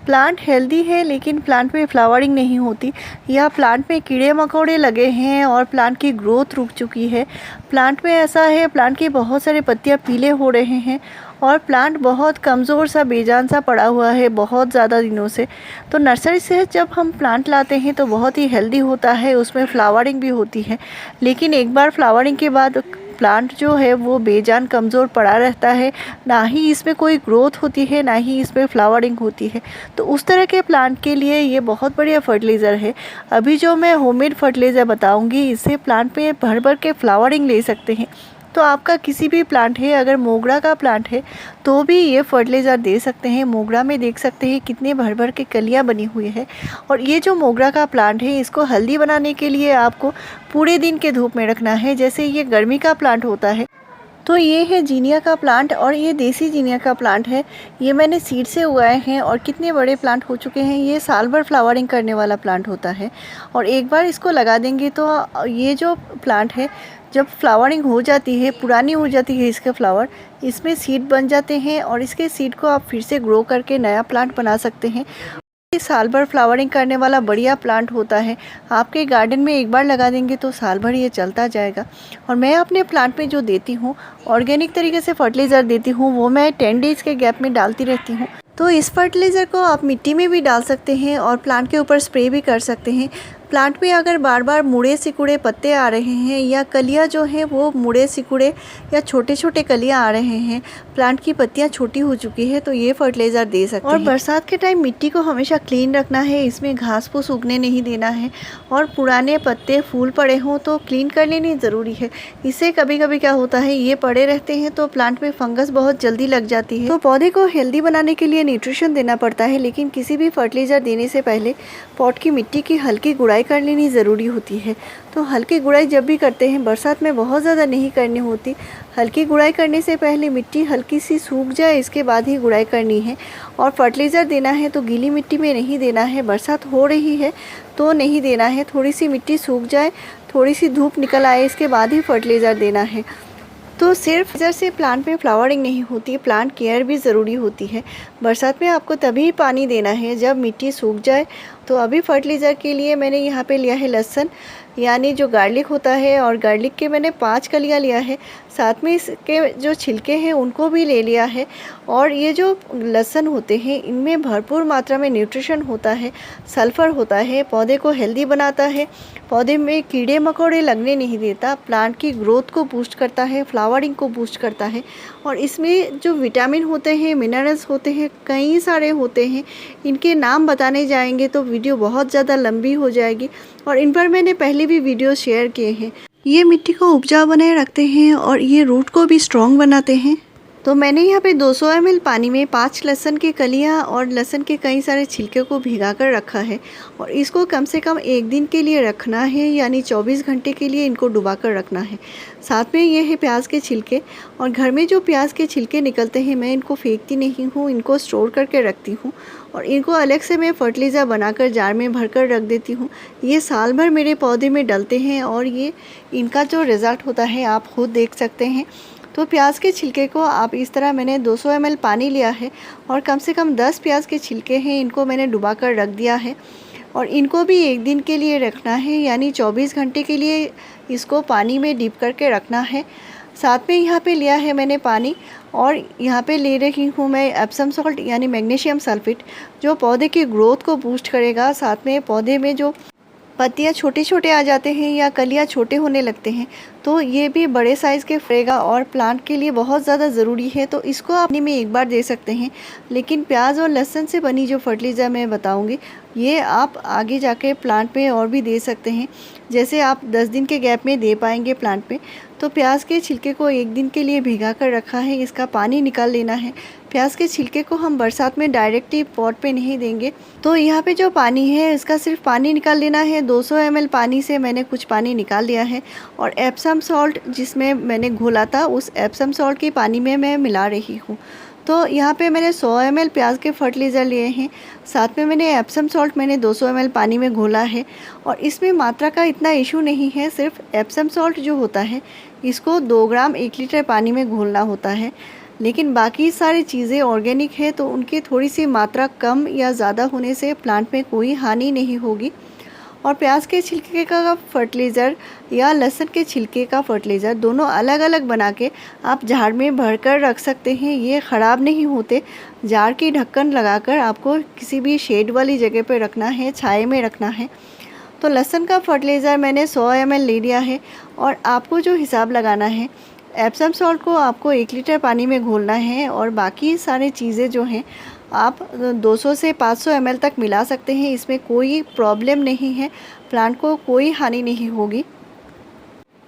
Plant healthy है लेकिन plant में फ्लावरिंग नहीं होती, या प्लांट में कीड़े मकोड़े लगे हैं और प्लांट की ग्रोथ रुक चुकी है। प्लांट में ऐसा है, प्लांट की बहुत सारे पत्तियां पीले हो रहे हैं और प्लांट बहुत कमज़ोर सा बेजान सा पड़ा हुआ है बहुत ज़्यादा दिनों से। तो नर्सरी से जब हम प्लांट लाते हैं तो बहुत ही हेल्दी होता है, उसमें फ्लावरिंग भी होती है, लेकिन एक बार फ्लावरिंग के बाद प्लांट जो है वो बेजान कमज़ोर पड़ा रहता है, ना ही इसमें कोई ग्रोथ होती है ना ही इसमें फ्लावरिंग होती है। तो उस तरह के प्लांट के लिए ये बहुत बढ़िया फर्टिलाइज़र है। अभी जो मैं होममेड फर्टिलाइज़र बताऊंगी, इससे प्लांट में भर भर के फ्लावरिंग ले सकते हैं। तो आपका किसी भी प्लांट है, अगर मोगरा का प्लांट है तो भी ये फर्टिलाइज़र दे सकते हैं। मोगरा में देख सकते हैं कितने भर भर के कलियां बनी हुई है। और ये जो मोगरा का प्लांट है, इसको हल्दी बनाने के लिए आपको पूरे दिन के धूप में रखना है। जैसे ये गर्मी का प्लांट होता है, तो ये है जीनिया का प्लांट और ये देसी जीनिया का प्लांट है। ये मैंने सीड से उगाए हैं और कितने बड़े प्लांट हो चुके हैं। ये साल भर फ्लावरिंग करने वाला प्लांट होता है और एक बार इसको लगा देंगे तो ये जो प्लांट है, जब फ्लावरिंग हो जाती है, पुरानी हो जाती है इसके फ्लावर, इसमें सीड बन जाते हैं और इसके सीड को आप फिर से ग्रो करके नया प्लांट बना सकते हैं। ये साल भर फ्लावरिंग करने वाला बढ़िया प्लांट होता है। आपके गार्डन में एक बार लगा देंगे तो साल भर ये चलता जाएगा। और मैं अपने प्लांट में जो देती हूँ, ऑर्गेनिक तरीके से फर्टिलाइज़र देती हूँ, वो मैं 10 डेज़ के गैप में डालती रहती हूँ। तो इस फर्टिलाइज़र को आप मिट्टी में भी डाल सकते हैं और प्लांट के ऊपर स्प्रे भी कर सकते हैं। प्लांट में अगर बार बार मुड़े सिकुड़े पत्ते आ रहे हैं या कलियां जो हैं वो मुड़े सिकुड़े या छोटे छोटे कलियां आ रहे हैं, प्लांट की पत्तियां छोटी हो चुकी है, तो ये फर्टिलाइज़र दे सकते हैं। और बरसात के टाइम मिट्टी को हमेशा क्लीन रखना है, इसमें घास फूस उगने नहीं देना है। और पुराने पत्ते फूल पड़े हों तो क्लीन कर लेनी ज़रूरी है। इससे कभी कभी क्या होता है, ये पड़े रहते हैं तो प्लांट में फंगस बहुत जल्दी लग जाती है। तो पौधे को हेल्दी बनाने के लिए न्यूट्रिशन देना पड़ता है, लेकिन किसी भी फर्टिलाइज़र देने से पहले पॉट की मिट्टी की हल्की गुड़ाई कर लेनी ज़रूरी होती है। तो हल्की गुड़ाई जब भी करते हैं, बरसात में बहुत ज़्यादा नहीं करनी होती। हल्की गुड़ाई करने से पहले मिट्टी हल्की सी सूख जाए, इसके बाद ही गुड़ाई करनी है। और फर्टिलाइज़र देना है तो गीली मिट्टी में नहीं देना है। बरसात हो रही है तो नहीं देना है, थोड़ी सी मिट्टी सूख जाए, थोड़ी सी धूप निकल आए, इसके बाद ही फर्टिलाइज़र देना है। तो सिर्फ इधर से प्लांट में फ्लावरिंग नहीं होती, प्लांट केयर भी ज़रूरी होती है। बरसात में आपको तभी पानी देना है जब मिट्टी सूख जाए। तो अभी फर्टिलाइज़र के लिए मैंने यहाँ पे लिया है लहसुन, यानी जो गार्लिक होता है, और गार्लिक के मैंने 5 कलियाँ लिया है। साथ में इसके जो छिलके हैं उनको भी ले लिया है। और ये जो लहसुन होते हैं, इनमें भरपूर मात्रा में न्यूट्रिशन होता है, सल्फ़र होता है, पौधे को हेल्दी बनाता है, पौधे में कीड़े मकोड़े लगने नहीं देता, प्लांट की ग्रोथ को बूस्ट करता है, फ्लावरिंग को बूस्ट करता है। और इसमें जो विटामिन होते हैं, मिनरल्स होते हैं, कई सारे होते हैं। इनके नाम बताने जाएंगे तो वीडियो बहुत ज़्यादा लंबी हो जाएगी और इन पर मैंने पहले भी वीडियो शेयर किए हैं। ये मिट्टी को उपजाऊ बनाए रखते हैं और ये रूट को भी स्ट्रॉन्ग बनाते हैं। तो मैंने यहाँ पे 200 ml पानी में 5 लहसुन की कलियाँ और लहसुन के कई सारे छिलके को भिगा कर रखा है और इसको कम से कम 1 दिन के लिए रखना है, यानी 24 घंटे के लिए इनको डुबा कर रखना है। साथ में ये है प्याज के छिलके, और घर में जो प्याज के छिलके निकलते हैं मैं इनको फेंकती नहीं हूँ, इनको स्टोर करके रखती हूँ और इनको अलग से मैं फर्टिलाइज़र बनाकर जार में भर कर रख देती हूँ। ये साल भर मेरे पौधे में डलते हैं और ये इनका जो रिज़ल्ट होता है आप खुद देख सकते हैं। तो प्याज के छिलके को आप इस तरह, मैंने 200 ml पानी लिया है और कम से कम 10 प्याज के छिलके हैं, इनको मैंने डुबा कर रख दिया है और इनको भी 1 दिन के लिए रखना है, यानी 24 घंटे के लिए इसको पानी में डीप करके रखना है। साथ में यहाँ पे लिया है मैंने पानी और यहाँ पे ले रही हूँ मैं एप्सम सॉल्ट, यानी मैग्नीशियम सल्फेट, जो पौधे की ग्रोथ को बूस्ट करेगा। साथ में पौधे में जो पत्तियाँ छोटे छोटे आ जाते हैं या कलियाँ छोटे होने लगते हैं, तो ये भी बड़े साइज़ के फरेगा और प्लांट के लिए बहुत ज़्यादा ज़रूरी है। तो इसको आप में एक बार दे सकते हैं, लेकिन प्याज और लहसुन से बनी जो फर्टिलाइज़र मैं बताऊंगी, ये आप आगे जाके प्लांट में और भी दे सकते हैं। जैसे आप 10 दिन के गैप में दे पाएंगे प्लांट में। तो प्याज के छिलके को 1 दिन के लिए भिगा कर रखा है, इसका पानी निकाल लेना है। प्याज के छिलके को हम बरसात में डायरेक्टली पॉट पे नहीं देंगे। तो यहाँ पे जो पानी है इसका सिर्फ पानी निकाल लेना है। 200 ml पानी से मैंने कुछ पानी निकाल लिया है और एप्सम सॉल्ट जिसमें मैंने घोला था, उस एप्सम सॉल्ट के पानी में मैं मिला रही हूँ। तो यहाँ पे मैंने 100 ml प्याज के फर्टिलाइज़र लिए हैं, साथ में मैंने एप्सम सॉल्ट मैंने 200 ml पानी में घोला है। और इसमें मात्रा का इतना इशू नहीं है, सिर्फ एप्सम सॉल्ट जो होता है इसको 2 ग्राम 1 लीटर पानी में घोलना होता है। लेकिन बाकी सारी चीज़ें ऑर्गेनिक है तो उनकी थोड़ी सी मात्रा कम या ज़्यादा होने से प्लांट में कोई हानि नहीं होगी। और प्याज के छिलके का फर्टिलाइज़र या लहसुन के छिलके का फर्टिलाइज़र दोनों अलग अलग बना के आप जार में भरकर रख सकते हैं। ये ख़राब नहीं होते। जार की ढक्कन लगाकर आपको किसी भी शेड वाली जगह पर रखना है, छाए में रखना है। तो लहसुन का फर्टिलाइज़र मैंने 100 ml ले लिया है और आपको जो हिसाब लगाना है, एप्सम सॉल्ट को आपको 1 लीटर पानी में घोलना है और बाकी सारी चीज़ें जो हैं आप 200 से 500 ml तक मिला सकते हैं। इसमें कोई प्रॉब्लम नहीं है, प्लांट को कोई हानि नहीं होगी।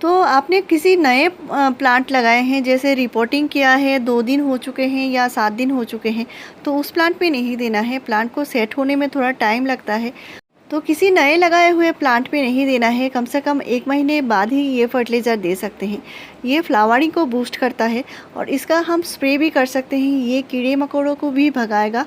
तो आपने किसी नए प्लांट लगाए हैं, जैसे रिपोर्टिंग किया है, 2 दिन हो चुके हैं या 7 दिन हो चुके हैं, तो उस प्लांट में नहीं देना है। प्लांट को सेट होने में थोड़ा टाइम लगता है, तो किसी नए लगाए हुए प्लांट पे नहीं देना है। कम से कम 1 महीने बाद ही ये फर्टिलाइज़र दे सकते हैं। ये फ्लावरिंग को बूस्ट करता है और इसका हम स्प्रे भी कर सकते हैं। ये कीड़े मकोड़ों को भी भगाएगा।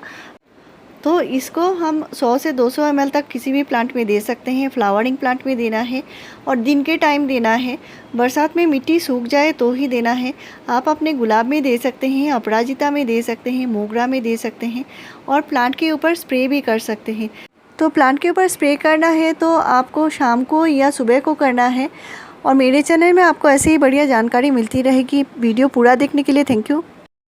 तो इसको हम 100 से 200 ml तक किसी भी प्लांट में दे सकते हैं। फ्लावरिंग प्लांट में देना है और दिन के टाइम देना है। बरसात में मिट्टी सूख जाए तो ही देना है। आप अपने गुलाब में दे सकते हैं, अपराजिता में दे सकते हैं, मोगरा में दे सकते हैं और प्लांट के ऊपर स्प्रे भी कर सकते हैं। तो प्लांट के ऊपर स्प्रे करना है तो आपको शाम को या सुबह को करना है। और मेरे चैनल में आपको ऐसे ही बढ़िया जानकारी मिलती रहेगी। वीडियो पूरा देखने के लिए थैंक यू।